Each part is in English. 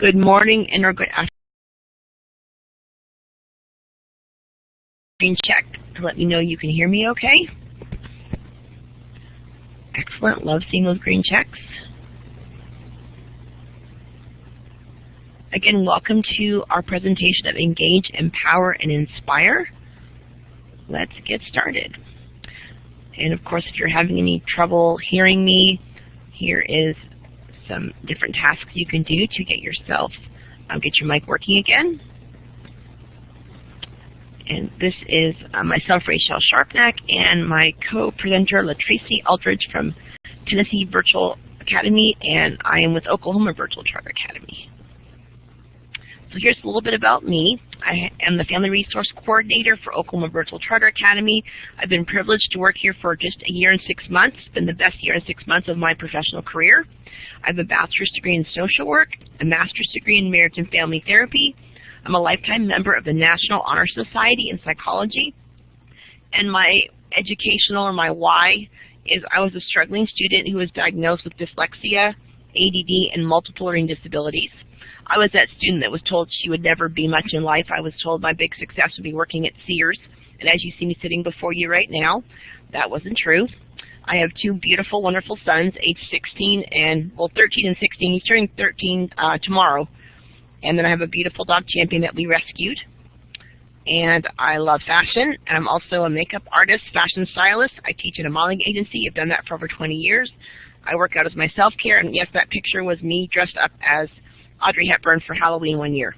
good morning and or good afternoon. Screen check to let me know you can hear me okay. Excellent. Love seeing those green checks. Again, welcome to our presentation of Engage, Empower, and Inspire. Let's get started. And of course, if you're having any trouble hearing me, here is some different tasks you can do to get yourself, get your mic working again. And this is myself, Rachel Sharpnack, and my co-presenter, Latracy Aldridge from Tennessee Virtual Academy, and I am with Oklahoma Virtual Charter Academy. So here's a little bit about me. I am the Family Resource Coordinator for Oklahoma Virtual Charter Academy. I've been privileged to work here for just a year and 6 months. It's been the best year and 6 months of my professional career. I have a bachelor's degree in social work, a master's degree in marriage and family therapy. I'm a lifetime member of the National Honor Society in psychology. And my educational, or my why, is I was a struggling student who was diagnosed with dyslexia, ADD, and multiple learning disabilities. I was that student that was told she would never be much in life. I was told my big success would be working at Sears. And as you see me sitting before you right now, that wasn't true. I have two beautiful, wonderful sons, age 16 and, well, 13 and 16. He's turning 13 tomorrow. And then I have a beautiful dog Champion that we rescued. And I love fashion. And I'm also a makeup artist, fashion stylist. I teach at a modeling agency. I've done that for over 20 years. I work out as my self-care. And yes, that picture was me dressed up as Audrey Hepburn for Halloween one year.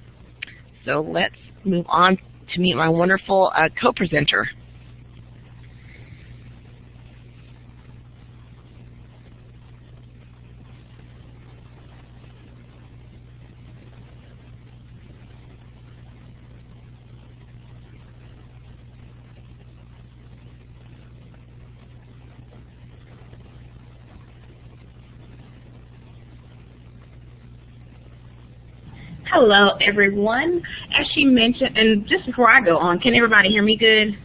So let's move on to meet my wonderful co-presenter. Hello, everyone. As she mentioned, and just before I go on, can everybody hear me good?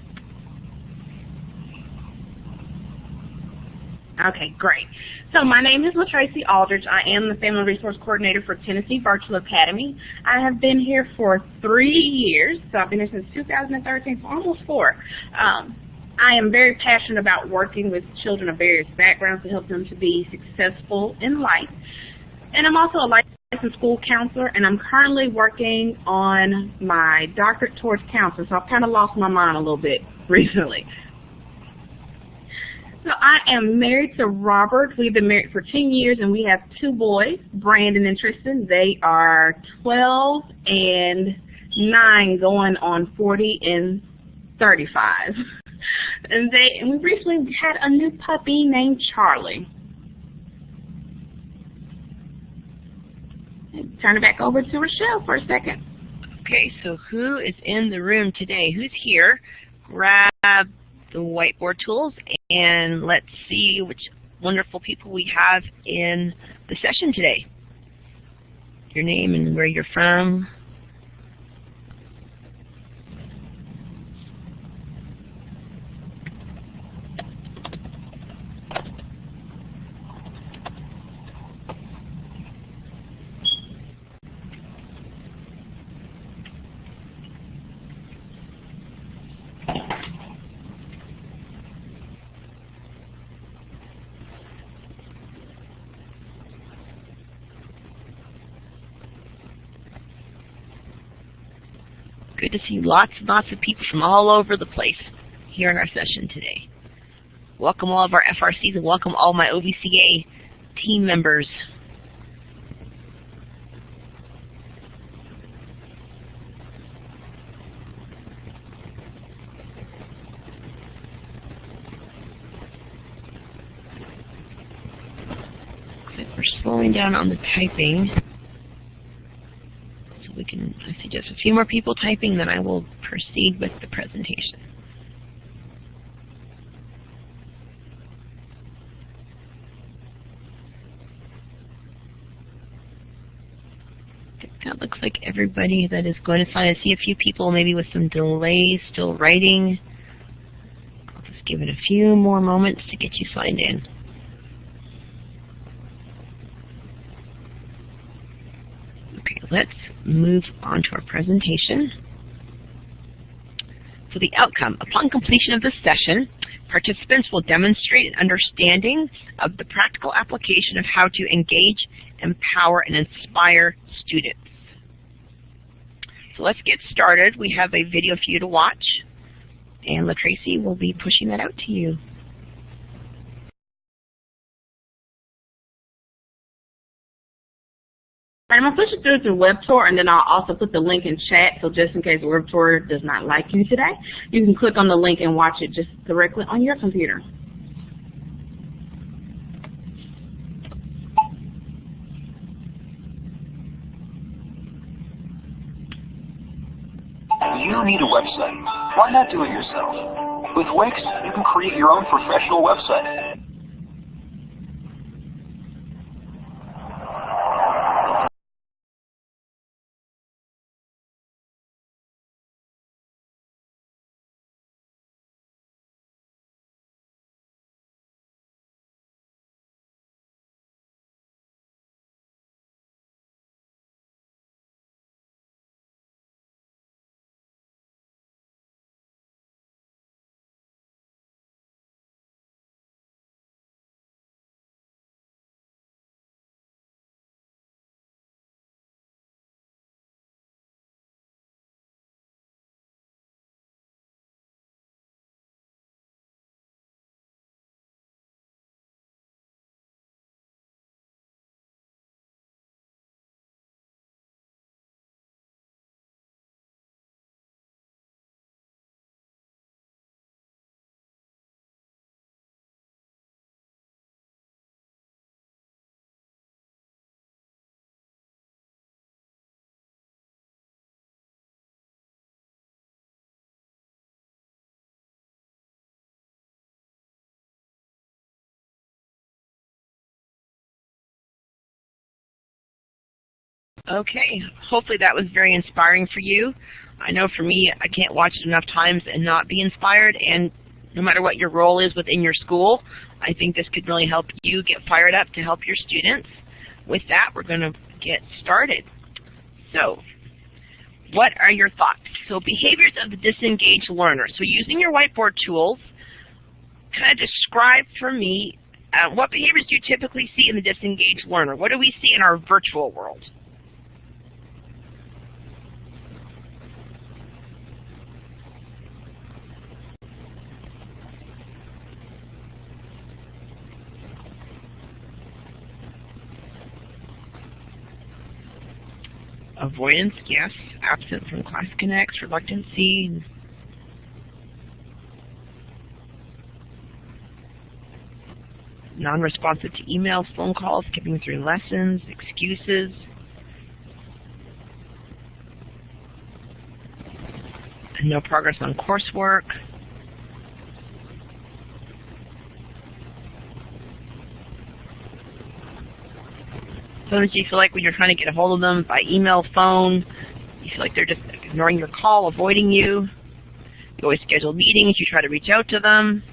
Okay, great. So my name is Latracy Aldridge. I am the Family Resource Coordinator for Tennessee Virtual Academy. I have been here for 3 years, so I've been here since 2013, so almost 4. I am very passionate about working with children of various backgrounds to help them to be successful in life. And I'm also a licensed school counselor, and I'm currently working on my doctorate towards counseling, so I've kind of lost my mind a little bit recently. So I am married to Robert. We've been married for 10 years, and we have 2 boys, Brandon and Tristan. They are 12 and 9, going on 40 and 35. And we recently had a new puppy named Charlie. Turn it back over to Rochelle for a second. Okay, so who is in the room today? Who's here? Grab the whiteboard tools and let's see which wonderful people we have in the session today. Your name and where you're from. Good to see lots and lots of people from all over the place here in our session today. Welcome all of our FRCs and welcome all my OVCA team members. Looks like we're slowing down on the typing. I see just a few more people typing, then I will proceed with the presentation. That looks like everybody that is going to sign. I see a few people maybe with some delays still writing. I'll just give it a few more moments to get you signed in. Okay, let's move on to our presentation. So the outcome, upon completion of this session, participants will demonstrate an understanding of the practical application of how to engage, empower, and inspire students. So let's get started. We have a video for you to watch, and LaTracy will be pushing that out to you. I'm going to push it through to WebTour, and then I'll also put the link in chat, so just in case WebTour does not like you today, you can click on the link and watch it just directly on your computer. You need a website. Why not do it yourself? With Wix, you can create your own professional website. Okay, hopefully that was very inspiring for you. I know for me, I can't watch it enough times and not be inspired, and no matter what your role is within your school, I think this could really help you get fired up to help your students. With that, we're going to get started. So, what are your thoughts? So, behaviors of the disengaged learner. So, using your whiteboard tools, kind of describe for me what behaviors do you typically see in the disengaged learner? What do we see in our virtual world? Avoidance, yes. Absent from class connects, reluctancy. Non-responsive to emails, phone calls, skipping through lessons, excuses. And no progress on coursework. Sometimes you feel like when you're trying to get a hold of them by email, phone, you feel like they're just ignoring your call, avoiding you. You always schedule meetings, you try to reach out to them.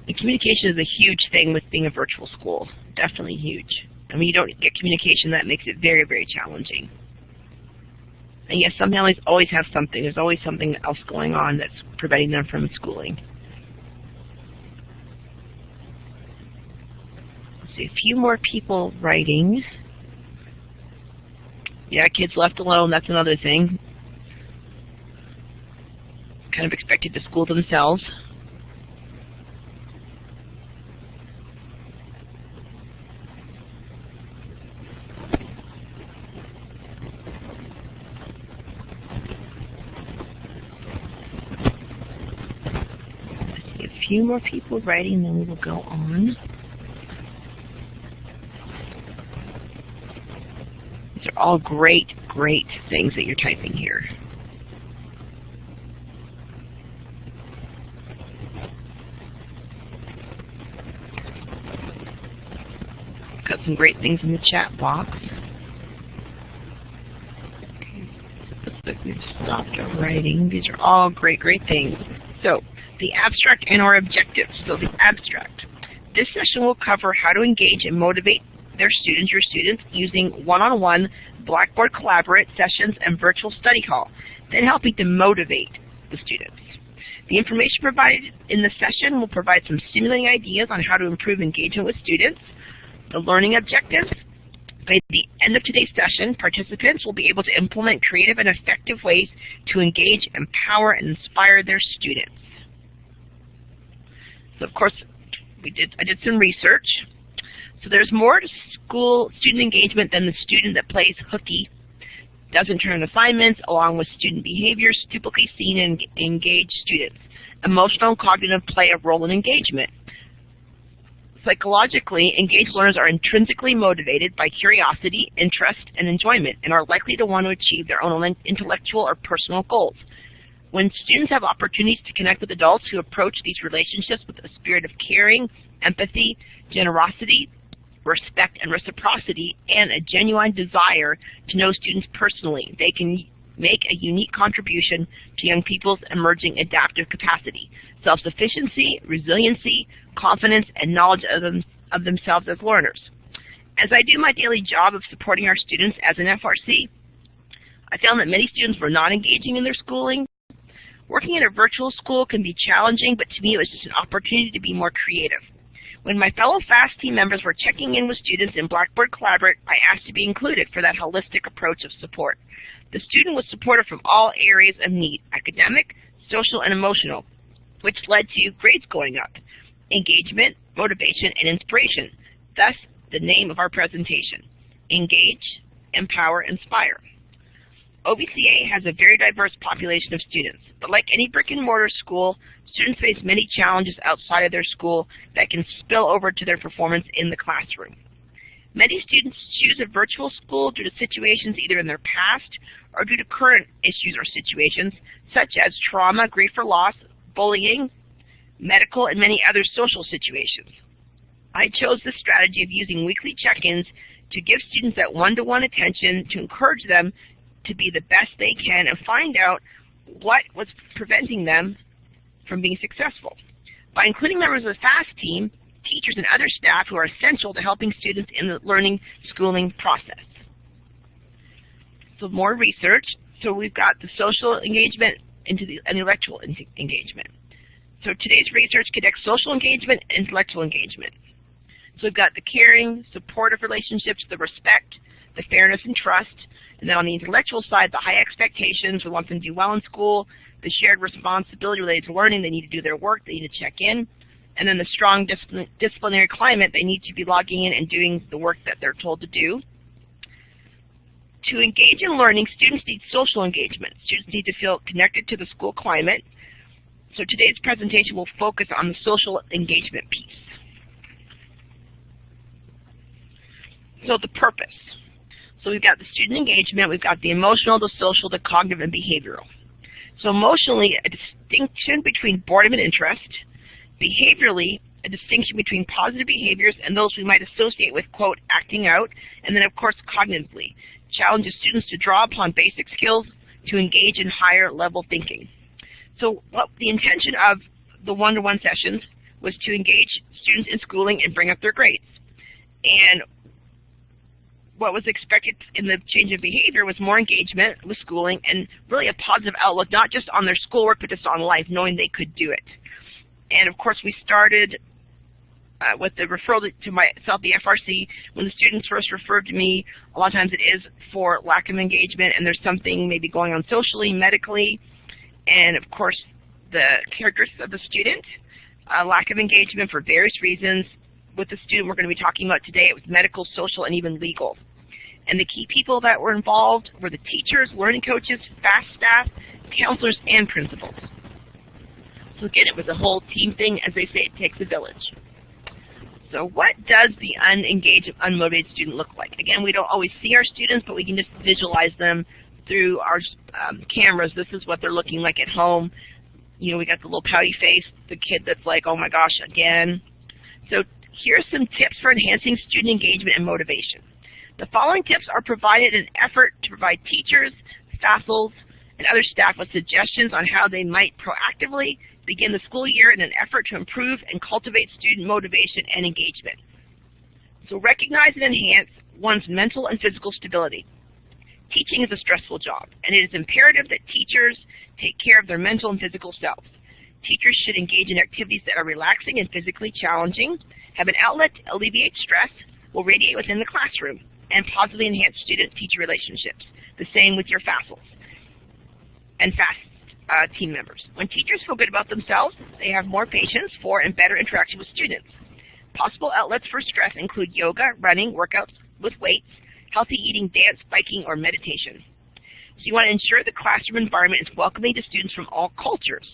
And communication is a huge thing with being a virtual school, definitely huge. And when you don't get communication, that makes it very, very challenging. And yes, some families always have something. There's always something else going on that's preventing them from schooling. See, a few more people writing. Yeah, kids left alone, that's another thing. Kind of expected to school themselves. I see a few more people writing, then we will go on. These are all great, great things that you're typing here. Got some great things in the chat box. Okay, looks like we've stopped our writing. These are all great, great things. So, the abstract and our objectives. So the abstract. This session will cover how to engage and motivate your students, using one-on-one Blackboard Collaborate sessions and virtual study hall, then helping to motivate the students. The information provided in the session will provide some stimulating ideas on how to improve engagement with students, the learning objectives. By the end of today's session, participants will be able to implement creative and effective ways to engage, empower, and inspire their students. So of course, I did some research. So there's more to school student engagement than the student that plays hooky, doesn't turn in assignments, along with student behaviors typically seen in engaged students. Emotional and cognitive play a role in engagement. Psychologically, engaged learners are intrinsically motivated by curiosity, interest, and enjoyment, and are likely to want to achieve their own intellectual or personal goals. When students have opportunities to connect with adults who approach these relationships with a spirit of caring, empathy, generosity, respect, and reciprocity, and a genuine desire to know students personally, they can make a unique contribution to young people's emerging adaptive capacity, self-sufficiency, resiliency, confidence, and knowledge of themselves as learners. As I do my daily job of supporting our students as an FRC, I found that many students were not engaging in their schooling. Working in a virtual school can be challenging, but to me it was just an opportunity to be more creative. When my fellow FAST team members were checking in with students in Blackboard Collaborate, I asked to be included for that holistic approach of support. The student was supported from all areas of need, academic, social, and emotional, which led to grades going up, engagement, motivation, and inspiration. Thus, the name of our presentation, Engage, Empower, Inspire. OVCA has a very diverse population of students, but like any brick-and-mortar school, students face many challenges outside of their school that can spill over to their performance in the classroom. Many students choose a virtual school due to situations either in their past or due to current issues or situations, such as trauma, grief or loss, bullying, medical, and many other social situations. I chose the strategy of using weekly check-ins to give students that one-to-one attention to encourage them to be the best they can and find out what was preventing them from being successful. By including members of the FAST team, teachers and other staff who are essential to helping students in the learning schooling process. So more research. So we've got the social engagement into the intellectual engagement. So today's research connects social engagement and intellectual engagement. So we've got the caring, supportive relationships, the respect, the fairness and trust, and then on the intellectual side, the high expectations, we want them to do well in school, the shared responsibility related to learning, they need to do their work, they need to check in, and then the strong disciplinary climate, they need to be logging in and doing the work that they're told to do. To engage in learning, students need social engagement. Students need to feel connected to the school climate. So today's presentation will focus on the social engagement piece. So the purpose. So we've got the student engagement, we've got the emotional, the social, the cognitive, and behavioral. So emotionally, a distinction between boredom and interest. Behaviorally, a distinction between positive behaviors and those we might associate with, quote, acting out. And then, of course, cognitively, challenges students to draw upon basic skills to engage in higher level thinking. So what the intention of the one-to-one sessions was to engage students in schooling and bring up their grades. And what was expected in the change of behavior was more engagement with schooling and really a positive outlook, not just on their schoolwork, but just on life, knowing they could do it. And of course, we started with the referral to myself, the FRC. When the students first referred to me, a lot of times it is for lack of engagement, and there's something maybe going on socially, medically, and of course, the characteristics of the student, lack of engagement for various reasons. With the student we're going to be talking about today, it was medical, social, and even legal. And the key people that were involved were the teachers, learning coaches, FAST staff, counselors, and principals. So again, it was a whole team thing. As they say, it takes a village. So what does the unengaged, unmotivated student look like? Again, we don't always see our students, but we can just visualize them through our cameras. This is what they're looking like at home. You know, we got the little pouty face, the kid that's like, oh my gosh, again. So here are some tips for enhancing student engagement and motivation. The following tips are provided in an effort to provide teachers, FASLs, and other staff with suggestions on how they might proactively begin the school year in an effort to improve and cultivate student motivation and engagement. So recognize and enhance one's mental and physical stability. Teaching is a stressful job, and it is imperative that teachers take care of their mental and physical selves. Teachers should engage in activities that are relaxing and physically challenging, have an outlet to alleviate stress, will radiate within the classroom, and positively enhance student-teacher relationships. The same with your FASLs and FAST team members. When teachers feel good about themselves, they have more patience for and better interaction with students. Possible outlets for stress include yoga, running, workouts with weights, healthy eating, dance, biking, or meditation. So you want to ensure the classroom environment is welcoming to students from all cultures.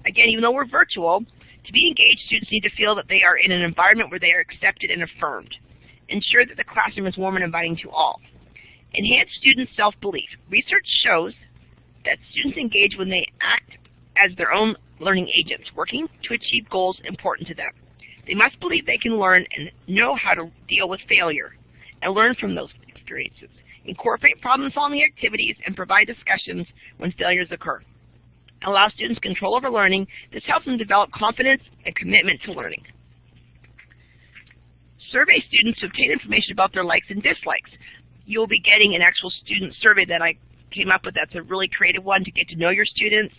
Again, even though we're virtual, to be engaged, students need to feel that they are in an environment where they are accepted and affirmed. Ensure that the classroom is warm and inviting to all. Enhance student self-belief. Research shows that students engage when they act as their own learning agents, working to achieve goals important to them. They must believe they can learn and know how to deal with failure and learn from those experiences. Incorporate problem-solving activities and provide discussions when failures occur. Allow students control over learning. This helps them develop confidence and commitment to learning. Survey students to obtain information about their likes and dislikes. You'll be getting an actual student survey that I came up with. That's a really creative one to get to know your students.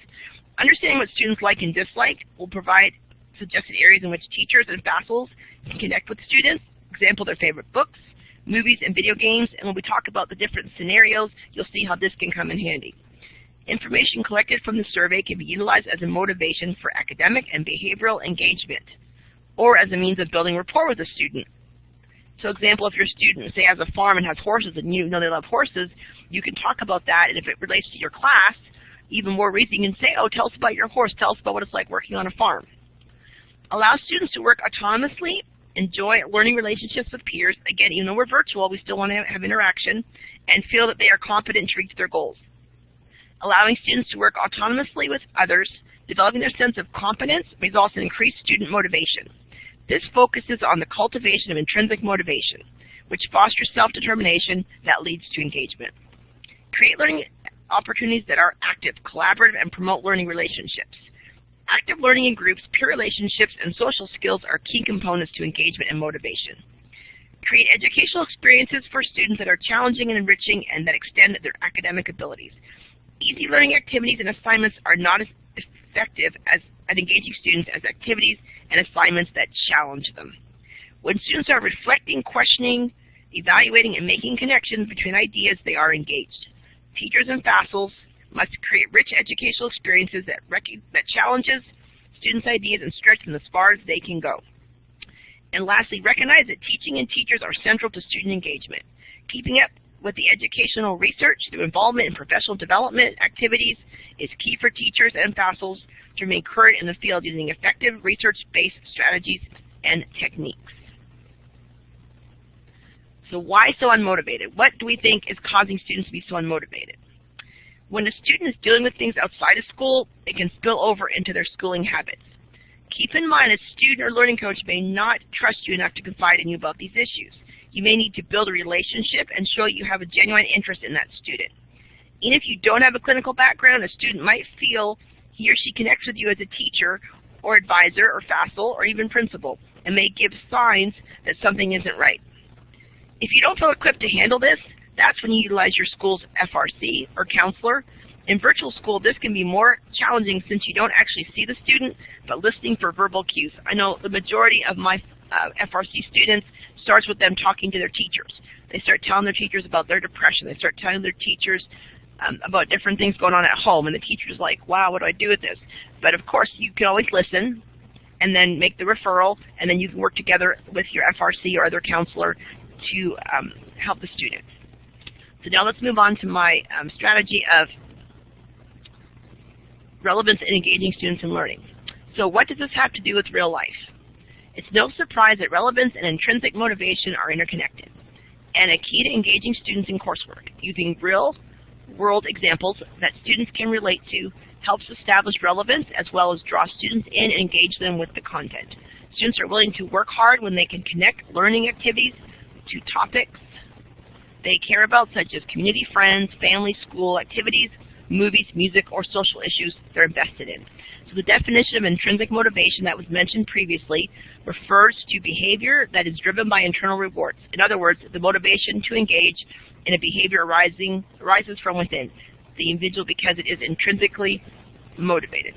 Understanding what students like and dislike will provide suggested areas in which teachers and FASLs can connect with students, example their favorite books, movies, and video games, and when we talk about the different scenarios, you'll see how this can come in handy. Information collected from the survey can be utilized as a motivation for academic and behavioral engagement, or as a means of building rapport with a student. So example, if your student, say, has a farm and has horses and you know they love horses, you can talk about that, and if it relates to your class, even more reason, you can say, oh, tell us about your horse, tell us about what it's like working on a farm. Allow students to work autonomously, enjoy learning relationships with peers. Again, even though we're virtual, we still want to have interaction, and feel that they are competent to reach their goals. Allowing students to work autonomously with others, developing their sense of competence, results in increased student motivation. This focuses on the cultivation of intrinsic motivation, which fosters self-determination that leads to engagement. Create learning opportunities that are active, collaborative, and promote learning relationships. Active learning in groups, peer relationships, and social skills are key components to engagement and motivation. Create educational experiences for students that are challenging and enriching and that extend their academic abilities. Easy learning activities and assignments are not as effective at engaging students as activities and assignments that challenge them. When students are reflecting, questioning, evaluating, and making connections between ideas, they are engaged. Teachers and FASLs must create rich educational experiences that challenges students' ideas and stretch them as far as they can go. And lastly, recognize that teaching and teachers are central to student engagement. Keeping up with the educational research through involvement in professional development activities is key for teachers and FASLs to remain current in the field using effective research-based strategies and techniques. So why so unmotivated? What do we think is causing students to be so unmotivated? When a student is dealing with things outside of school, it can spill over into their schooling habits. Keep in mind a student or learning coach may not trust you enough to confide in you about these issues. You may need to build a relationship and show you have a genuine interest in that student. Even if you don't have a clinical background, a student might feel he or she connects with you as a teacher or advisor or FASL or even principal and may give signs that something isn't right. If you don't feel equipped to handle this, that's when you utilize your school's FRC or counselor. In virtual school, this can be more challenging since you don't actually see the student, but listening for verbal cues. I know the majority of my FRC students starts with them talking to their teachers. They start telling their teachers about their depression. They start telling their teachers about different things going on at home, and the teacher's like, wow, what do I do with this? But of course, you can always listen and then make the referral, and then you can work together with your FRC or other counselor to help the student. So now let's move on to my strategy of relevance in engaging students in learning. So what does this have to do with real life? It's no surprise that relevance and intrinsic motivation are interconnected, and a key to engaging students in coursework. Using real-world examples that students can relate to helps establish relevance as well as draw students in and engage them with the content. Students are willing to work hard when they can connect learning activities to topics they care about, such as community, friends, family, school activities, movies, music, or social issues they're invested in. So the definition of intrinsic motivation that was mentioned previously refers to behavior that is driven by internal rewards. In other words, the motivation to engage in a behavior arises from within the individual because it is intrinsically motivated.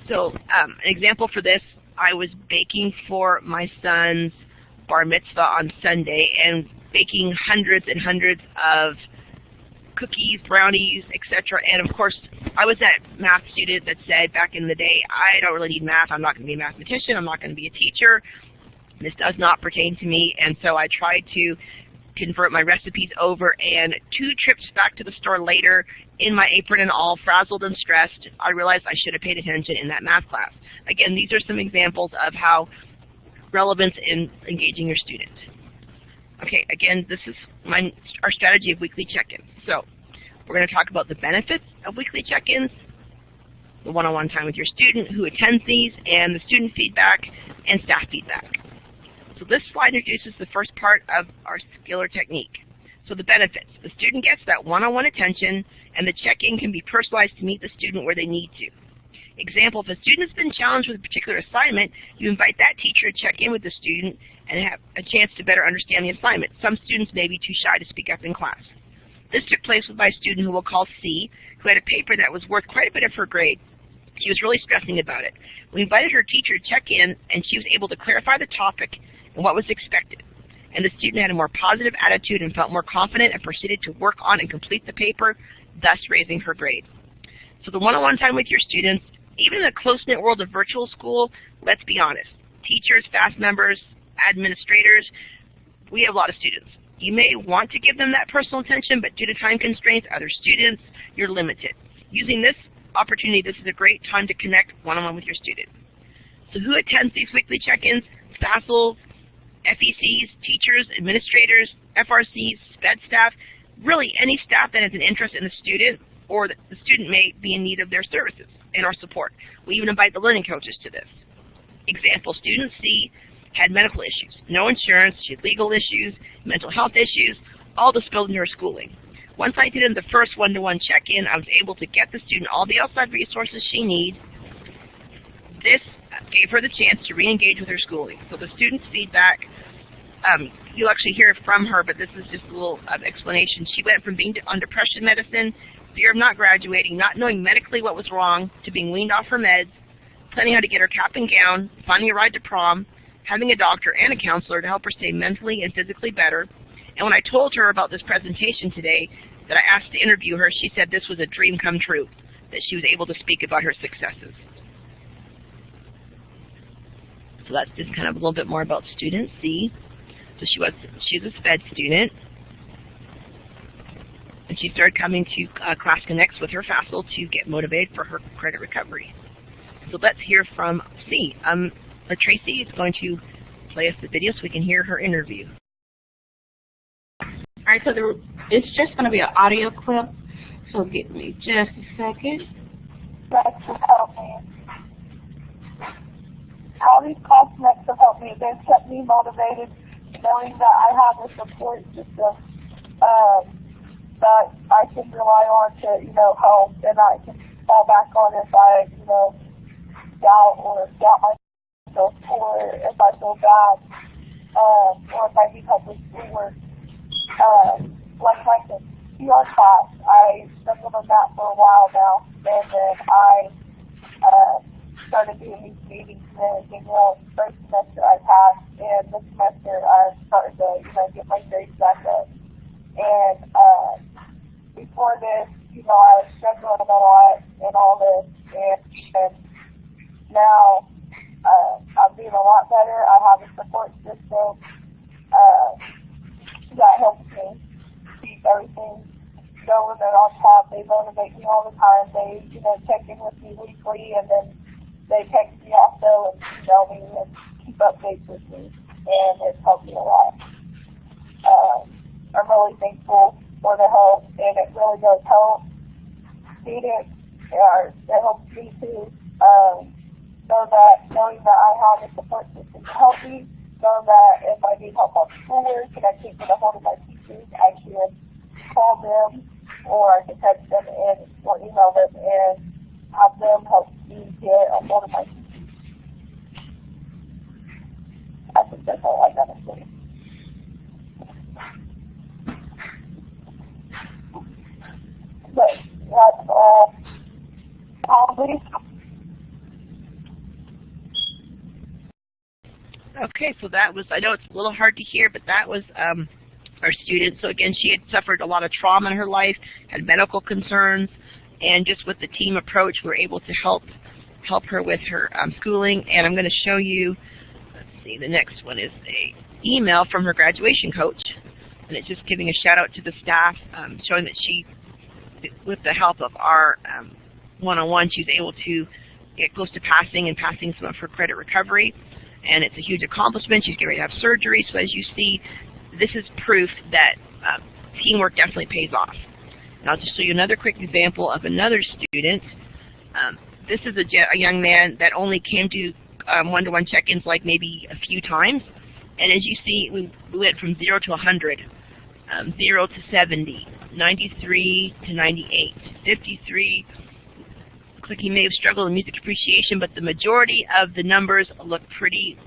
So an example for this, I was baking for my son's bar mitzvah on Sunday and baking hundreds and hundreds of cookies, brownies, etc. And of course, I was that math student that said back in the day, I don't really need math. I'm not going to be a mathematician. I'm not going to be a teacher. This does not pertain to me. And so I tried to convert my recipes over, and 2 trips back to the store later, in my apron and all, frazzled and stressed, I realized I should have paid attention in that math class. Again, these are some examples of how relevance in engaging your student. Okay, again, this is our strategy of weekly check-ins. So we're going to talk about the benefits of weekly check-ins, the one-on-one time with your student, who attends these, and the student feedback and staff feedback. So this slide introduces the first part of our Skiller technique. So the benefits. The student gets that one-on-one attention, and the check-in can be personalized to meet the student where they need to. Example, if a student has been challenged with a particular assignment, you invite that teacher to check in with the student and have a chance to better understand the assignment. Some students may be too shy to speak up in class. This took place with my student, who we'll call C, who had a paper that was worth quite a bit of her grade. She was really stressing about it. We invited her teacher to check in, and she was able to clarify the topic and what was expected. And the student had a more positive attitude and felt more confident and proceeded to work on and complete the paper, thus raising her grade. So the one-on-one time with your students, even in the close-knit world of virtual school, let's be honest, teachers, staff members, administrators, we have a lot of students. You may want to give them that personal attention, but due to time constraints, other students, you're limited. Using this opportunity, this is a great time to connect one-on-one with your student. So who attends these weekly check-ins? FASLs, FECs, teachers, administrators, FRCs, SPED staff, really any staff that has an interest in the student, or the student may be in need of their services and our support. We even invite the learning coaches to this. Example, student C had medical issues, no insurance, she had legal issues, mental health issues, all dispelled into her schooling. Once I did in the first one-to-one check-in, I was able to get the student all the outside resources she needs. This gave her the chance to re-engage with her schooling. So the student's feedback, you'll actually hear from her, but this is just a little explanation. She went from being on depression medicine, fear of not graduating, not knowing medically what was wrong, to being weaned off her meds, planning how to get her cap and gown, finding a ride to prom, having a doctor and a counselor to help her stay mentally and physically better. And when I told her about this presentation today, that I asked to interview her, she said this was a dream come true, that she was able to speak about her successes. So that's just kind of a little bit more about student C. So she's a SPED student, and she started coming to Class Connects with her FASL to get motivated for her credit recovery. So let's hear from C. Tracy is going to play us the video so we can hear her interview. All right, so it's just going to be an audio clip, so give me just a second. That has helped me. How these Class Connects have helped me, they've kept me motivated, knowing that I have a support system that I can rely on to, help, and I can fall back on if I, doubt myself, or if I feel bad, or if I need help with schoolwork. Like the PR class, I struggled on that for a while now, and then I started doing these meetings and everything else. First semester I passed, and this semester I started to, get my grades back up. And before this, I was struggling a lot and all this, and now I'm doing a lot better. I have a support system that helps me keep everything going and on top. They motivate me all the time. They, check in with me weekly, and then they text me also and email me and keep updates with me, and it's helped me a lot. I'm really thankful for the help, and it really does help students. It helps me too. Knowing that I have a support system to help me, knowing that if I need help on schoolwork and I can't get a hold of my teachers, I can call them or I can text them and or email them and have them help me get a hold of my teaching. I think that's all I gotta say. But that's all. Probably. Okay, so that was, I know it's a little hard to hear, but that was our student. So again, she had suffered a lot of trauma in her life, had medical concerns, and just with the team approach, we were able to help her with her schooling. And I'm going to show you, let's see, the next one is a email from her graduation coach, and it's just giving a shout out to the staff, showing that she, with the help of our one-on-one, she was able to get close to passing and passing some of her credit recovery. And it's a huge accomplishment. She's getting ready to have surgery. So as you see, this is proof that teamwork definitely pays off. And I'll just show you another quick example of another student. This is a young man that only came to one-to-one check-ins like maybe a few times. And as you see, we went from 0 to 100, 0 to 70, 93 to 98, 53. Looks like he may have struggled in music appreciation, but the majority of the numbers look pretty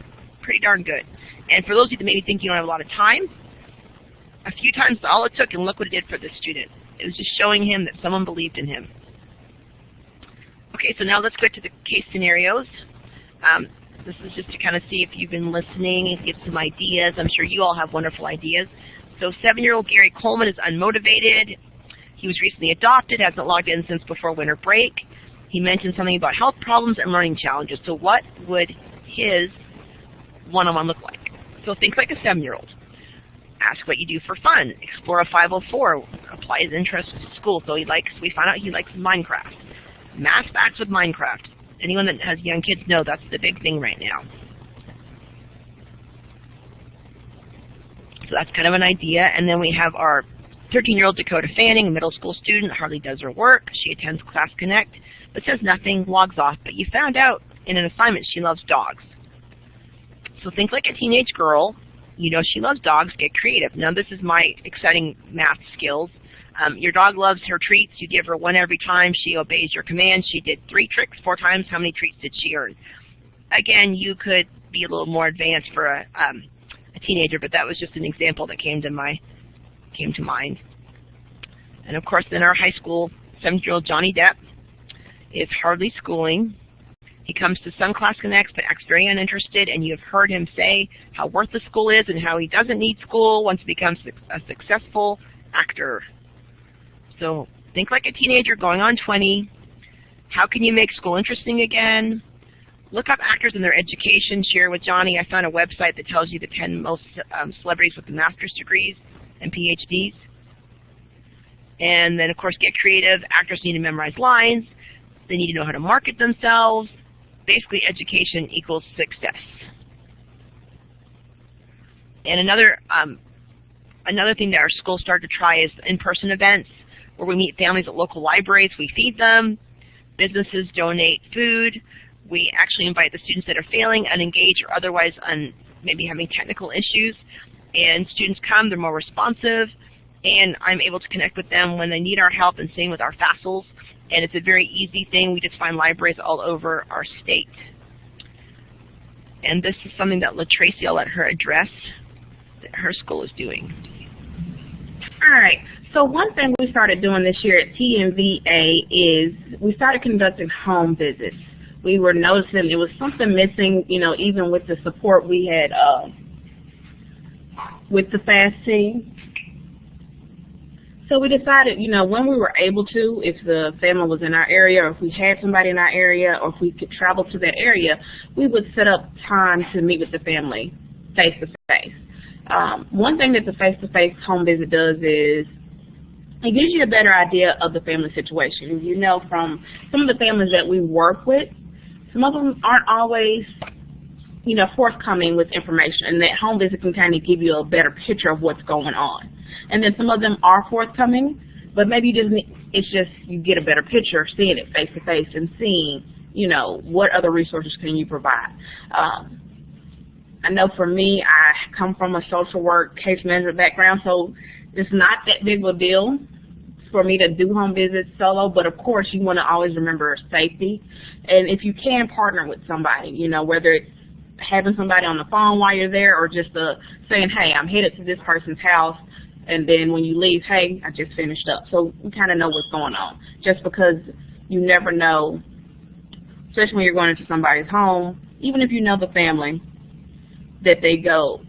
darn good. And for those of you that maybe think you don't have a lot of time, a few times all it took, and look what it did for this student. It was just showing him that someone believed in him. Okay, so now let's go to the case scenarios. This is just to kind of see if you've been listening and get some ideas. I'm sure you all have wonderful ideas. So 7-year-old Gary Coleman is unmotivated. He was recently adopted, hasn't logged in since before winter break. He mentioned something about health problems and learning challenges. So what would his one-on-one look like? So think like a 7-year-old. Ask what you do for fun. Explore a 504. Apply his interest to school. So we found out he likes Minecraft. Math facts with Minecraft. Anyone that has young kids know that's the big thing right now. So that's kind of an idea. And then we have our 13-year-old Dakota Fanning, a middle school student, hardly does her work. She attends Class Connect, but says nothing, logs off. But you found out in an assignment she loves dogs. So think like a teenage girl. You know she loves dogs. Get creative. Now this is my exciting math skills. Your dog loves her treats. You give her one every time. She obeys your command. She did 3 tricks 4 times. How many treats did she earn? Again, you could be a little more advanced for a teenager, but that was just an example that came to mind. And of course, in our high school, 7-year-old Johnny Depp is hardly schooling. He comes to some Class Connects but acts very uninterested, and you've heard him say how worthless school is and how he doesn't need school once he becomes a successful actor. So think like a teenager going on 20. How can you make school interesting again? Look up actors and their education. Share with Johnny. I found a website that tells you the 10 most celebrities with master's degrees and PhDs. And then, of course, get creative. Actors need to memorize lines. They need to know how to market themselves. Basically, education equals success. And another thing that our school started to try is in-person events where we meet families at local libraries. We feed them. Businesses donate food. We actually invite the students that are failing, unengaged, or otherwise maybe having technical issues. And students come. They're more responsive. And I'm able to connect with them when they need our help, and same with our FASLs. And it's a very easy thing. We just find libraries all over our state. And this is something that LaTracy, I'll let her address, that her school is doing. All right. So one thing we started doing this year at TNVA is we started conducting home visits. We were noticing there was something missing, you know, even with the support we had with the FAST team. So we decided, you know, when we were able to, if the family was in our area, or if we had somebody in our area, or if we could travel to that area, we would set up time to meet with the family face-to-face. One thing that the face-to-face home visit does is it gives you a better idea of the family situation. You know, from some of the families that we work with, some of them aren't always, you know, forthcoming with information, and that home visit can kind of give you a better picture of what's going on. And then some of them are forthcoming, but maybe you just you get a better picture seeing it face to face and seeing, you know, what other resources can you provide. I know for me, I come from a social work case management background, so it's not that big of a deal for me to do home visits solo, but of course you want to always remember safety. And if you can, partner with somebody, you know, whether it's having somebody on the phone while you're there or just saying, hey, I'm headed to this person's house, and then when you leave, hey, I just finished up. So we kind of know what's going on, just because you never know, especially when you're going into somebody's home, even if you know the family, that they go,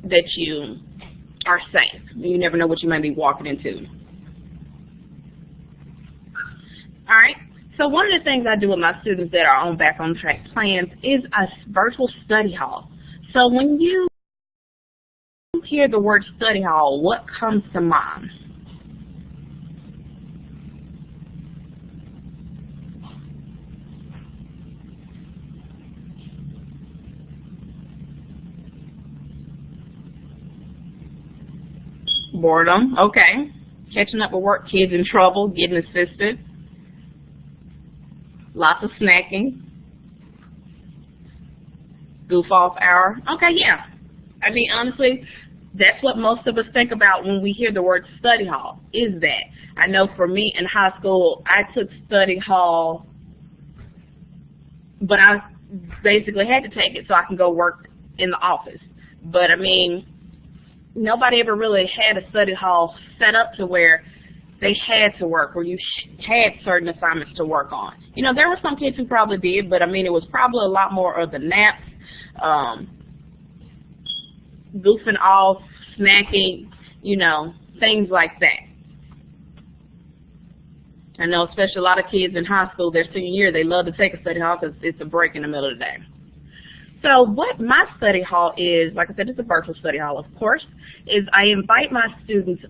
that you are safe. You never know what you might be walking into. All right. So one of the things I do with my students that are on Back on Track plans is a virtual study hall. So when you hear the word study hall, what comes to mind? Boredom, okay. Catching up with work, kids in trouble, getting assisted. Lots of snacking. Goof off hour. Okay, yeah. I mean, honestly, that's what most of us think about when we hear the word study hall, is that. I know for me in high school, I took study hall, but I basically had to take it so I can go work in the office. But, I mean, nobody ever really had a study hall set up to where they had to work, or you had certain assignments to work on. You know, there were some kids who probably did, but I mean, it was probably a lot more of the naps, goofing off, snacking, you know, things like that. I know especially a lot of kids in high school, their senior year, they love to take a study hall because it's a break in the middle of the day. So what my study hall is, like I said, it's a virtual study hall, of course, is I invite my students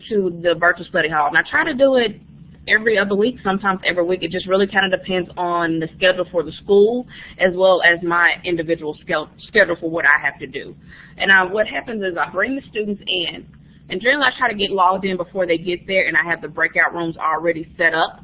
to the virtual study hall. And I try to do it every other week, sometimes every week. It just really kind of depends on the schedule for the school as well as my individual schedule for what I have to do. And what happens is I bring the students in, and generally I try to get logged in before they get there, and I have the breakout rooms already set up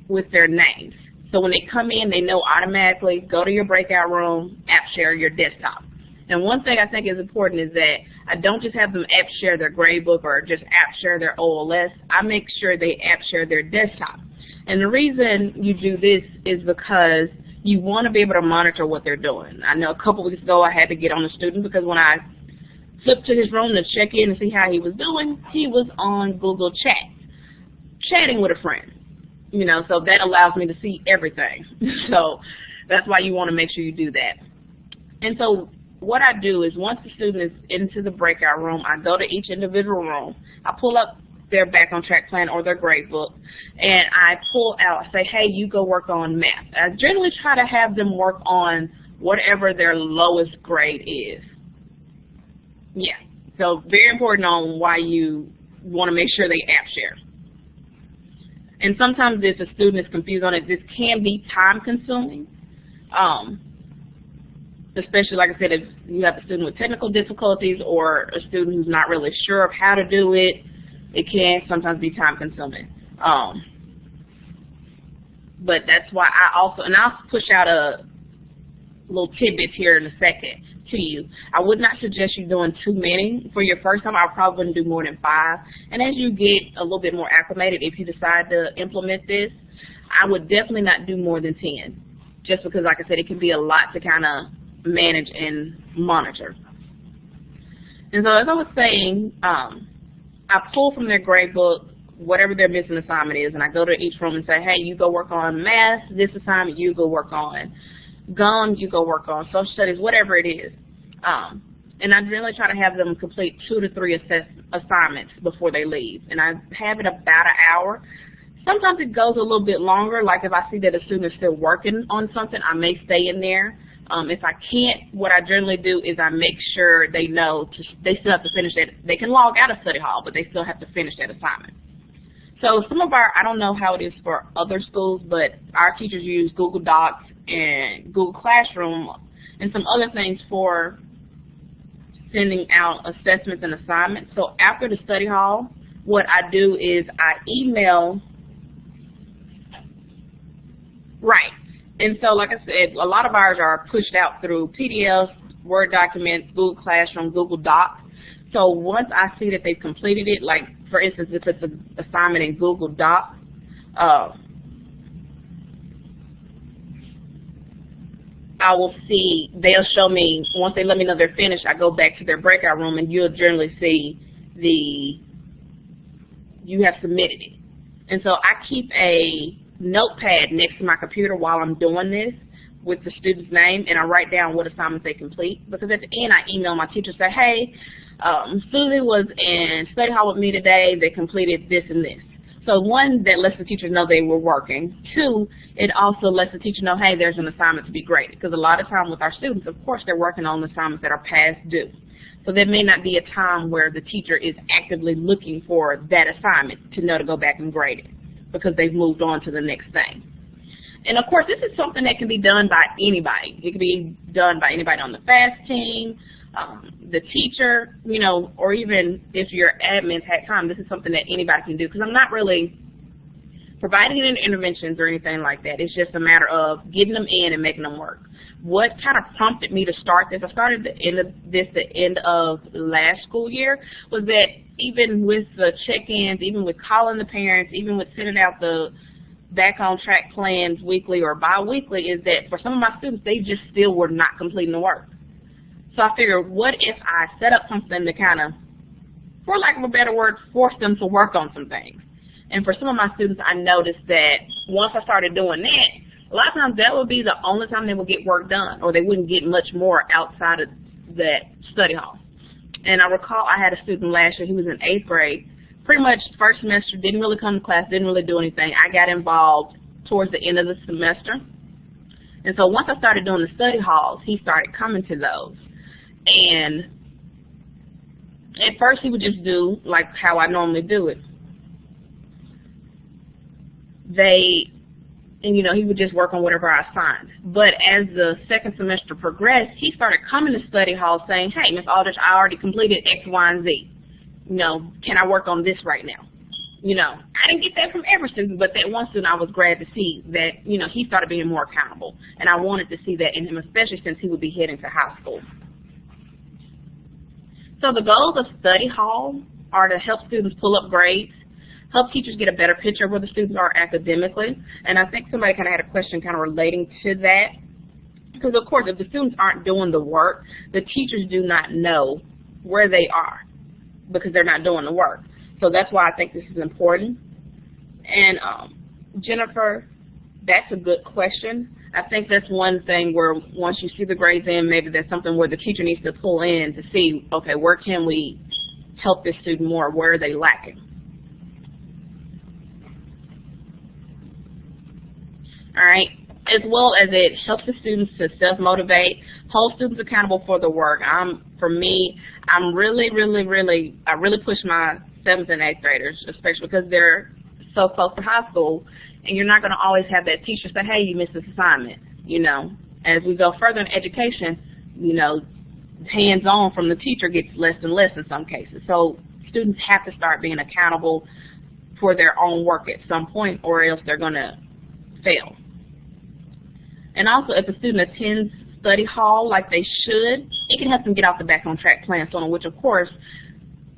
with their names. So when they come in, they know automatically, go to your breakout room, app share your desktop. And one thing I think is important is that I don't just have them app share their gradebook or just app share their OLS. I make sure they app share their desktop. And the reason you do this is because you want to be able to monitor what they're doing. I know a couple weeks ago I had to get on a student because when I flipped to his room to check in and see how he was doing, he was on Google Chat, chatting with a friend. You know, so that allows me to see everything. So that's why you want to make sure you do that. And so what I do is once the student is into the breakout room, I go to each individual room. I pull up their Back on Track plan or their grade book, and I pull out, I say, hey, you go work on math. I generally try to have them work on whatever their lowest grade is. Yeah, so very important on why you want to make sure they app share. And sometimes if a student is confused on it, this can be time-consuming, especially, like I said, if you have a student with technical difficulties or a student who's not really sure of how to do it, it can sometimes be time-consuming. But that's why I also, and I'll push out a little tidbit here in a second to you. I would not suggest you doing too many. For your first time, I probably wouldn't do more than 5. And as you get a little bit more acclimated, if you decide to implement this, I would definitely not do more than 10. Just because, like I said, it can be a lot to kind of manage and monitor. And so as I was saying, I pull from their grade book whatever their missing assignment is, and I go to each room and say, hey, you go work on math, this assignment you go work on. GUMS, you go work on social studies, whatever it is. And I really try to have them complete 2 to 3 assignments before they leave. And I have it about an hour. Sometimes it goes a little bit longer, like if I see that a student is still working on something, I may stay in there. If I can't, what I generally do is I make sure they know they still have to finish that. They can log out of study hall, but they still have to finish that assignment. So some of our, I don't know how it is for other schools, but our teachers use Google Docs and Google Classroom and some other things for sending out assessments and assignments. So after the study hall, what I do is I email, right. And so like I said, a lot of ours are pushed out through PDFs, Word documents, Google Classroom, Google Docs. So once I see that they've completed it, like for instance, if it's an assignment in Google Docs, I will see, they'll show me, once they let me know they're finished, I go back to their breakout room and you'll generally see you have submitted it. And so I keep a notepad next to my computer while I'm doing this with the student's name, and I write down what assignments they complete, because at the end I email my teacher and say, hey, Susie was in study hall with me today, they completed this and this. So one, that lets the teacher know they were working. Two, it also lets the teacher know, hey, there's an assignment to be graded, because a lot of time with our students, of course, they're working on assignments that are past due. So there may not be a time where the teacher is actively looking for that assignment to know to go back and grade it, because they've moved on to the next thing. And of course, this is something that can be done by anybody. It can be done by anybody on the FAST team, the teacher, you know, or even if your admins had time, this is something that anybody can do, because I'm not really providing any interventions or anything like that. It's just a matter of getting them in and making them work. What kind of prompted me to start this, I started the end of last school year, was that even with the check-ins, even with calling the parents, even with sending out the back on track plans weekly or bi-weekly, is that for some of my students, they just still were not completing the work. So I figured, what if I set up something to kind of, for lack of a better word, force them to work on some things. And for some of my students, I noticed that once I started doing that, a lot of times that would be the only time they would get work done, or they wouldn't get much more outside of that study hall. And I recall I had a student last year, he was in 8th grade, pretty much first semester, didn't really come to class, didn't really do anything. I got involved towards the end of the semester. And so once I started doing the study halls, he started coming to those. And at first he would just do like how I normally do it. You know, he would just work on whatever I assigned. But as the second semester progressed, he started coming to study hall saying, hey, Ms. Aldrich, I already completed X, Y, and Z. You know, can I work on this right now? You know, I didn't get that from every student, but that one student I was glad to see that, you know, he started being more accountable. And I wanted to see that in him, especially since he would be heading to high school. So the goals of study hall are to help students pull up grades, help teachers get a better picture of where the students are academically. And I think somebody kind of had a question kind of relating to that. Because, of course, if the students aren't doing the work, the teachers do not know where they are because they're not doing the work. So that's why I think this is important. And Jennifer, that's a good question. I think that's one thing where once you see the grades in, maybe there's something where the teacher needs to pull in to see, okay, where can we help this student more? Where are they lacking? All right. As well as it helps the students to self-motivate, hold students accountable for the work. For me, I really push my 7th and 8th graders, especially because they're so close to high school, and you're not going to always have that teacher say, hey, you missed this assignment. You know, as we go further in education, you know, hands-on from the teacher gets less and less in some cases. So students have to start being accountable for their own work at some point, or else they're going to fail. And also, if a student attends study hall like they should, it can help them get off the back on track plan, so which, of course,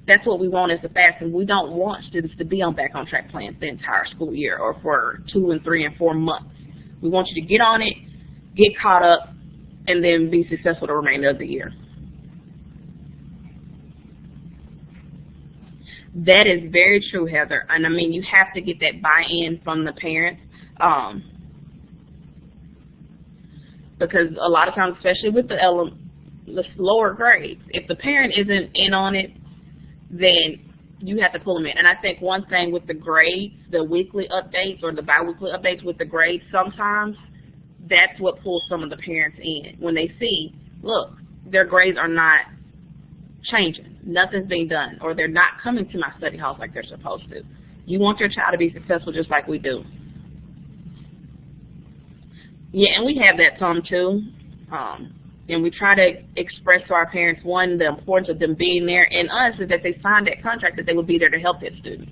that's what we want as a FAFSA, and we don't want students to be on back on track plans the entire school year or for 2 and 3 and 4 months. We want you to get on it, get caught up, and then be successful the remainder of the year. That is very true, Heather. And I mean, you have to get that buy-in from the parents. Because a lot of times, especially with the lower grades, if the parent isn't in on it, then you have to pull them in. And I think one thing with the grades, the weekly updates or the bi-weekly updates with the grades, sometimes that's what pulls some of the parents in. When they see, look, their grades are not changing, nothing's being done, or they're not coming to my study halls like they're supposed to. You want your child to be successful just like we do. Yeah, and we have that some too. And we try to express to our parents, one, the importance of them being there, and us is that they signed that contract that they would be there to help that student.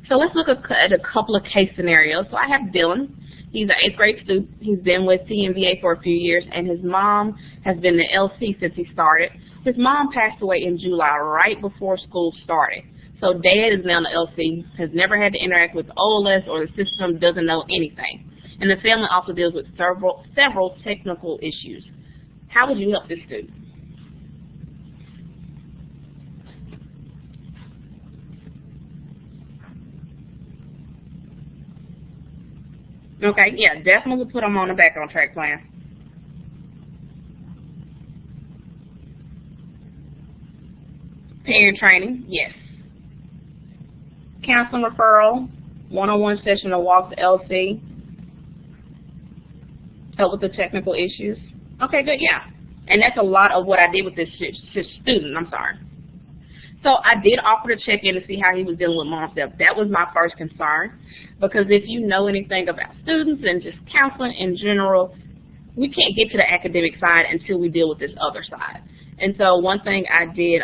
So let's look at a couple of case scenarios. So I have Dylan. He's an 8th grade student. He's been with TNVA for a few years, and his mom has been in LC since he started. His mom passed away in July, right before school started. So Dad is now in the LC, has never had to interact with OLS or the system, doesn't know anything. And the family also deals with several technical issues. How would you help this student? Okay, yeah, definitely put them on the back on track plan. Parent training, yes. Counseling referral, one-on-one session to walk to LC. Help with the technical issues. Okay, good, yeah. And that's a lot of what I did with this student, I'm sorry. So I did offer to check in to see how he was dealing with mom stuff. That was my first concern, because if you know anything about students and just counseling in general, we can't get to the academic side until we deal with this other side. And so one thing I did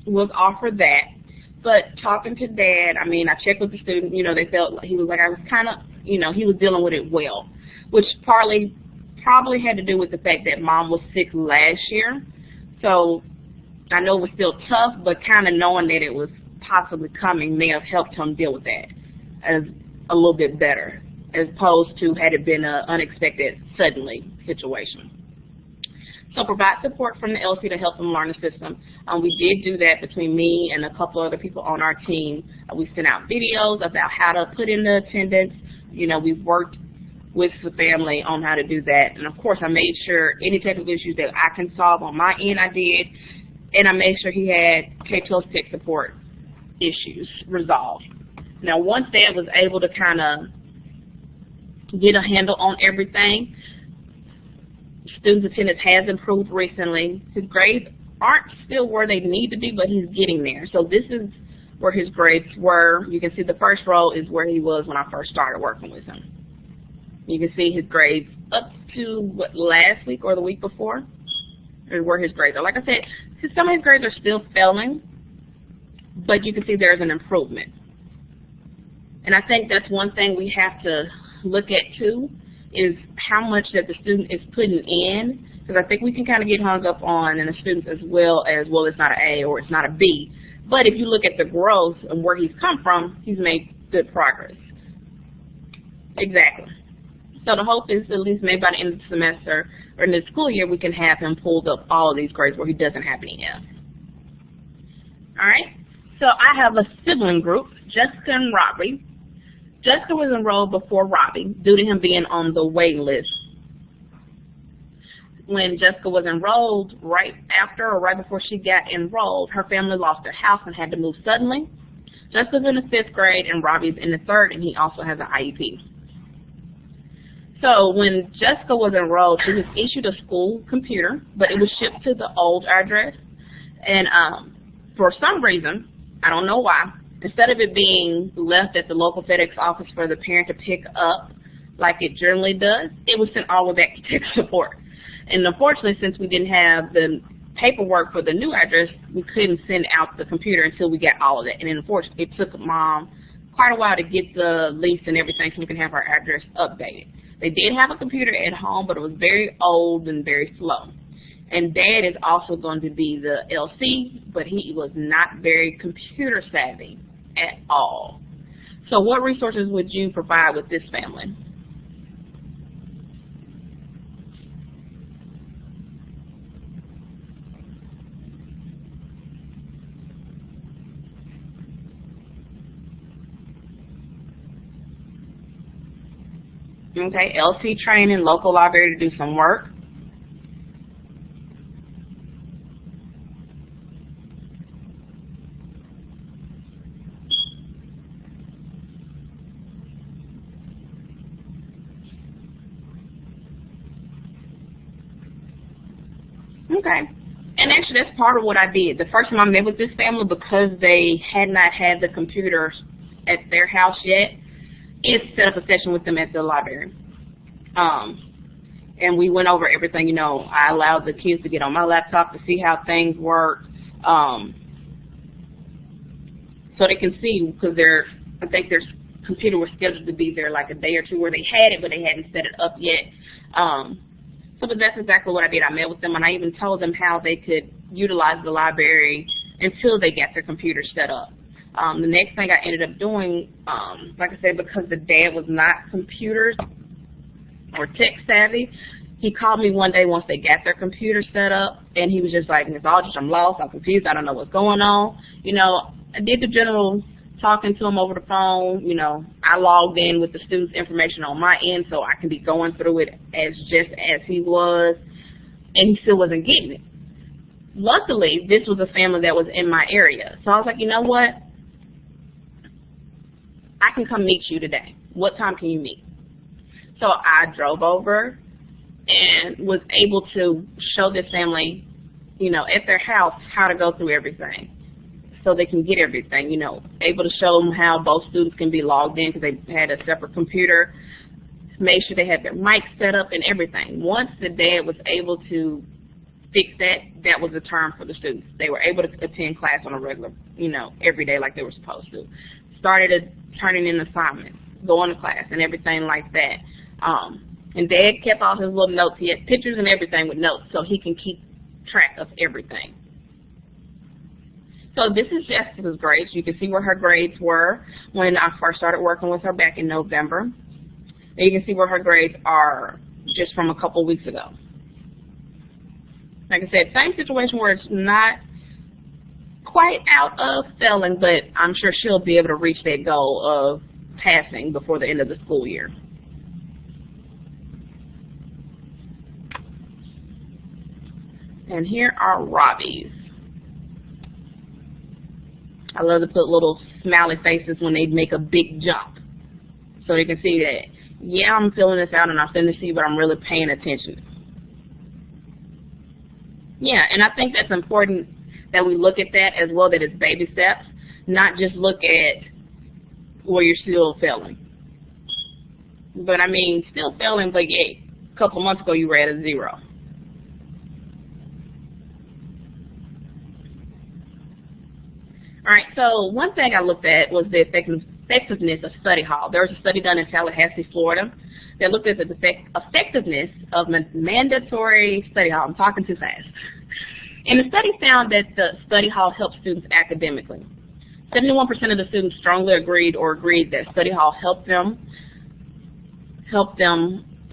was offer that. But talking to Dad, I mean, I checked with the student, you know, they felt like he was like, I was kind of, you know, he was dealing with it well, which probably had to do with the fact that Mom was sick last year. So I know it was still tough, but kind of knowing that it was possibly coming may have helped him deal with that as a little bit better, as opposed to had it been an unexpected, suddenly situation. So provide support from the LC to help them learn the system. We did do that between me and a couple other people on our team. We sent out videos about how to put in the attendance. You know, we've worked with the family on how to do that. And of course, I made sure any technical issues that I can solve on my end, I did. And I made sure he had K-12 tech support issues resolved. Now, once Dad was able to kind of get a handle on everything, students' attendance has improved recently. His grades aren't still where they need to be, but he's getting there. So this is where his grades were. You can see the first row is where he was when I first started working with him. You can see his grades up to, what, last week or the week before, is where his grades are. Like I said, some of his grades are still failing, but you can see there's an improvement. And I think that's one thing we have to look at, too, is how much that the student is putting in, because I think we can kind of get hung up on, and the students as well, it's not an A or it's not a B. But if you look at the growth and where he's come from, he's made good progress. Exactly. So the hope is at least maybe by the end of the semester or in the school year, we can have him pulled up all of these grades where he doesn't have any F. All right. So I have a sibling group, Jessica and Robbie. Jessica was enrolled before Robbie due to him being on the waiting list. When Jessica was enrolled, right after or right before she got enrolled, her family lost their house and had to move suddenly. Jessica's in the 5th grade and Robbie's in the 3rd, and he also has an IEP. So when Jessica was enrolled, she was issued a school computer, but it was shipped to the old address. And for some reason, I don't know why, instead of it being left at the local FedEx office for the parent to pick up like it generally does, it was sent all the way back to tech support. And unfortunately, since we didn't have the paperwork for the new address, we couldn't send out the computer until we got all of that. And then unfortunately, it took Mom quite a while to get the lease and everything so we can have our address updated. They did have a computer at home, but it was very old and very slow. And Dad is also going to be the LC, but he was not very computer savvy at all. So what resources would you provide with this family? Okay, LC training, local library to do some work. Okay. And actually, that's part of what I did. The first time I met with this family, because they had not had the computers at their house yet, is set up a session with them at the library. And we went over everything. You know, I allowed the kids to get on my laptop to see how things work, so they can see, because I think there's computer was scheduled to be there like a day or two, where they had it, but they hadn't set it up yet. So but that's exactly what I did. I met with them, and I even told them how they could utilize the library until they got their computer set up. The next thing I ended up doing, like I said, because the dad was not computers or tech savvy, he called me one day once they got their computer set up, and he was just like, "Ms. Aldridge, I'm lost, I'm confused, I don't know what's going on." You know, I did the general talking to him over the phone. You know, I logged in with the student's information on my end so I can be going through it just as he was, and he still wasn't getting it. Luckily, this was a family that was in my area. So I was like, you know what? I can come meet you today. What time can you meet? So I drove over and was able to show this family, you know, at their house how to go through everything so they can get everything, you know, able to show them how both students can be logged in because they had a separate computer, made sure they had their mic set up and everything. Once the dad was able to fix that, that was the term for the students. They were able to attend class on a regular, you know, every day like they were supposed to. Started turning in assignments, going to class and everything like that. And Dad kept all his little notes. He had pictures and everything with notes so he can keep track of everything. So this is Jessica's grades. You can see where her grades were when I first started working with her back in November. And you can see where her grades are just from a couple weeks ago. Like I said, same situation where it's not quite out of failing, but I'm sure she'll be able to reach that goal of passing before the end of the school year. And here are Robbie's. I love to put little smiley faces when they make a big jump, so they can see that, yeah, I'm filling this out and I'm finna see, but I'm really paying attention. Yeah, and I think that's important that we look at that as well, that it's baby steps, not just look at where you're still failing. But I mean, still failing, but yeah, a couple months ago you were at a 0. All right, so one thing I looked at was the effectiveness of study hall. There was a study done in Tallahassee, Florida, that looked at the effectiveness of mandatory study hall. I'm talking too fast. And the study found that the study hall helped students academically. 71% of the students strongly agreed that study hall helped them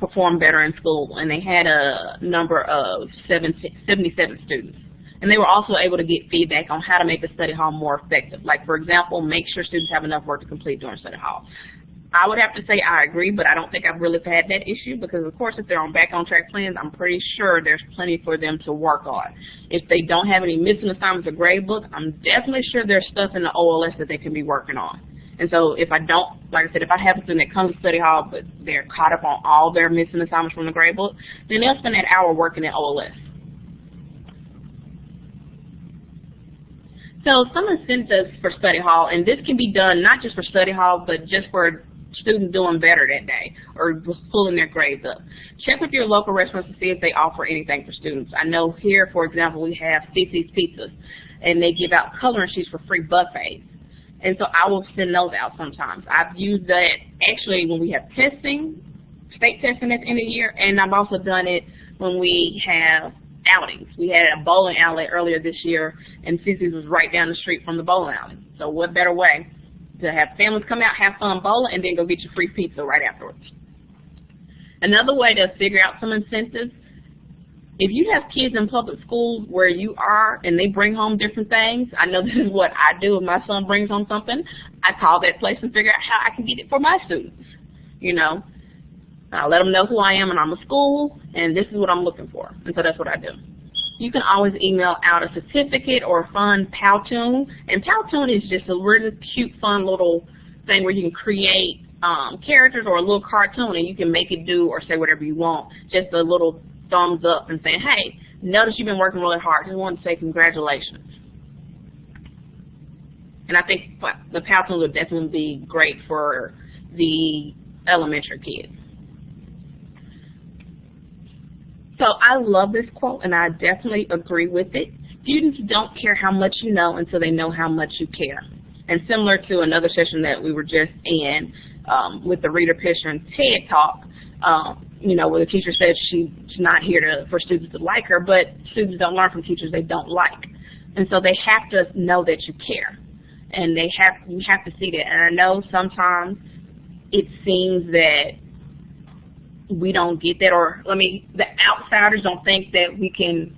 perform better in school, and they had a number of 77 students. And they were also able to get feedback on how to make the study hall more effective. Like, for example, make sure students have enough work to complete during study hall. I would have to say I agree, but I don't think I've really had that issue because, of course, if they're on back on track plans, I'm pretty sure there's plenty for them to work on. If they don't have any missing assignments or grade book, I'm definitely sure there's stuff in the OLS that they can be working on. And so if I don't, like I said, if I have a student that comes to study hall but they're caught up on all their missing assignments from the grade book, then they'll spend that hour working at OLS. So some incentives for study hall, and this can be done not just for study hall, but just for students doing better that day or pulling their grades up. Check with your local restaurants to see if they offer anything for students. I know here, for example, we have CC's Pizzas, and they give out coloring sheets for free buffets. And so I will send those out sometimes. I've used that actually when we have testing, state testing at the end of the year, and I've also done it when we have outings. We had a bowling alley earlier this year, and CC's was right down the street from the bowling alley. So what better way to have families come out, have fun bowling, and then go get your free pizza right afterwards. Another way to figure out some incentives, if you have kids in public schools where you are and they bring home different things, I know this is what I do if my son brings home something, I call that place and figure out how I can get it for my students. You know, I let them know who I am and I'm a school, and this is what I'm looking for. And so that's what I do. You can always email out a certificate or a fun Powtoon. And Powtoon is just a really cute, fun little thing where you can create characters or a little cartoon, and you can make it do or say whatever you want. Just a little thumbs up and saying, hey, notice you've been working really hard. Just wanted to say congratulations. And I think the Powtoon would definitely be great for the elementary kids. So I love this quote, and I definitely agree with it. Students don't care how much you know until they know how much you care. And similar to another session that we were just in with the Reader Picture TED Talk, you know, where the teacher said she's not here for students to like her, but students don't learn from teachers they don't like. And so they have to know that you care. And you have to see that. And I know sometimes it seems that we don't get that, or the outsiders don't think that we can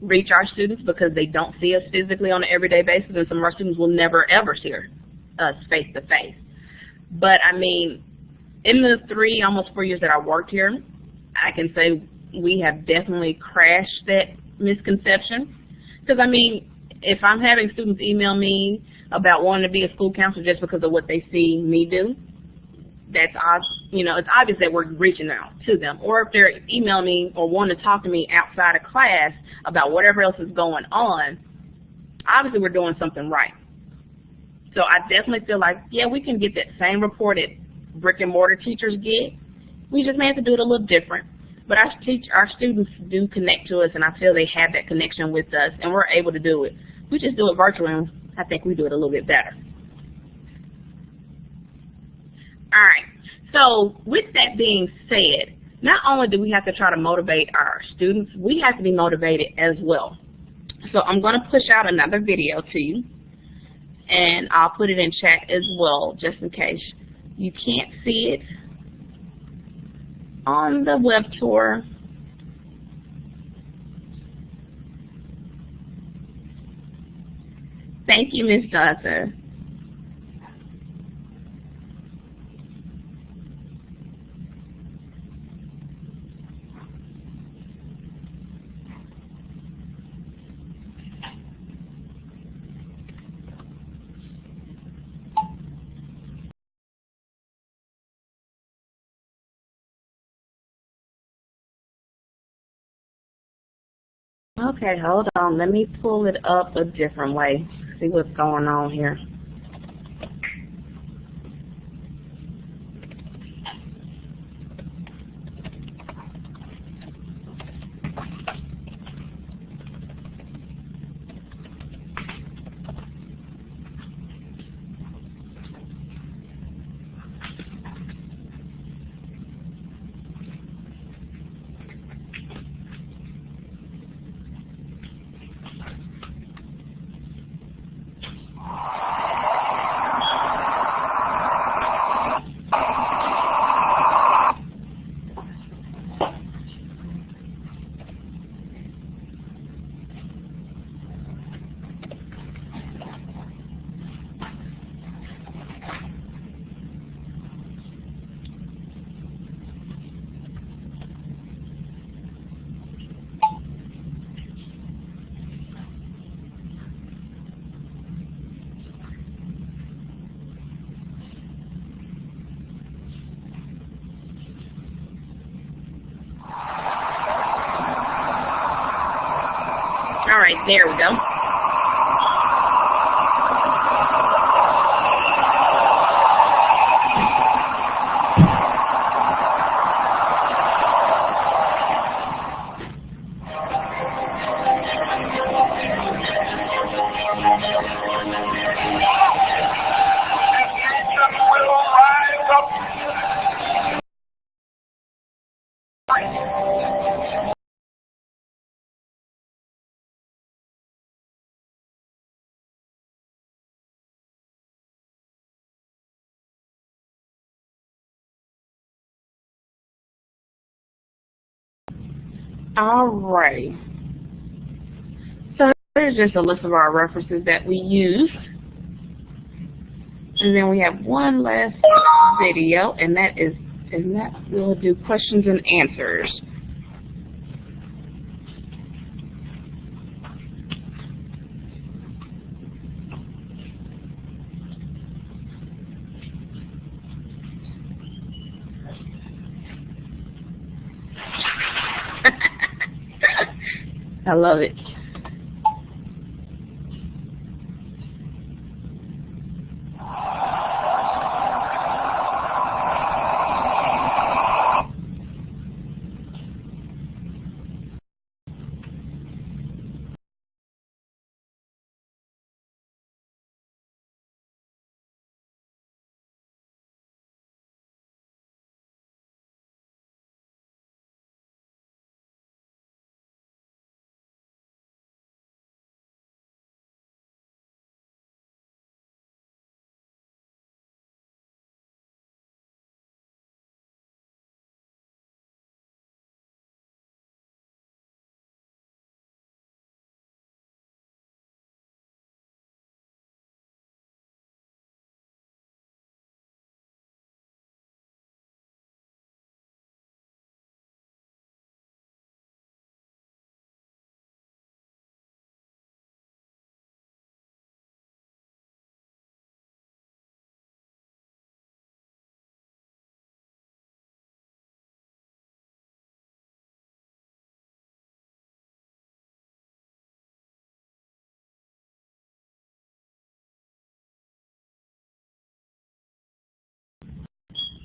reach our students because they don't see us physically on an everyday basis, and some of our students will never ever see us face to face. But I mean, in the almost 4 years that I worked here, I can say we have definitely crashed that misconception. Because I mean, if I'm having students email me about wanting to be a school counselor just because of what they see me do, that's it's obvious that we're reaching out to them. Or if they're emailing me or wanting to talk to me outside of class about whatever else is going on, obviously we're doing something right. So I definitely feel like, yeah, we can get that same report that brick and mortar teachers get. We just may have to do it a little different. But our students do connect to us, and I feel they have that connection with us, and we're able to do it. We just do it virtually, and I think we do it a little bit better. All right, so with that being said, not only do we have to try to motivate our students, we have to be motivated as well. So I'm going to push out another video to you, and I'll put it in chat as well, just in case you can't see it on the web tour. Thank you, Ms. Johnson. Okay, hold on. Let me pull it up a different way. See what's going on here. All right, there we go. Alrighty. So here's just a list of our references that we use. And then we have one last video, and that we'll do questions and answers. I love it.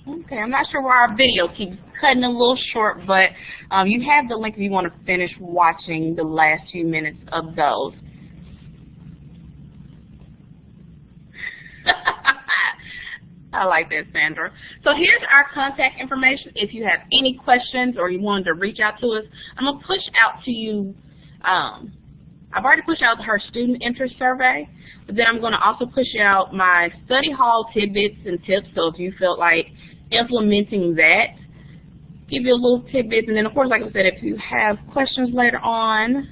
Okay, I'm not sure why our video keeps cutting a little short, but you have the link if you want to finish watching the last few minutes of those. I like that, Sandra. So here's our contact information. If you have any questions or you wanted to reach out to us, I'm going to push out to you. I've already pushed out her student interest survey, but then I'm going to also push out my study hall tidbits and tips. So if you felt like implementing that, give you a little tidbits. And then, of course, like I said, if you have questions later on,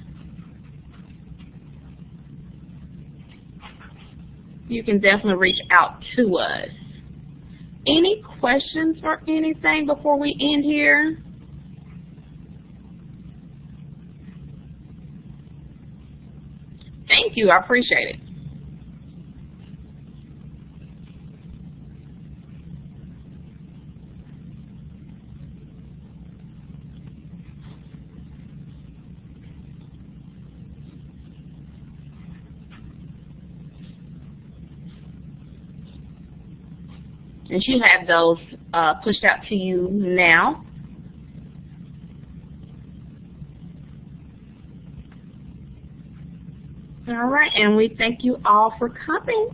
you can definitely reach out to us. Any questions or anything before we end here? Thank you. I appreciate it. And you have those pushed out to you now. All right, and we thank you all for coming.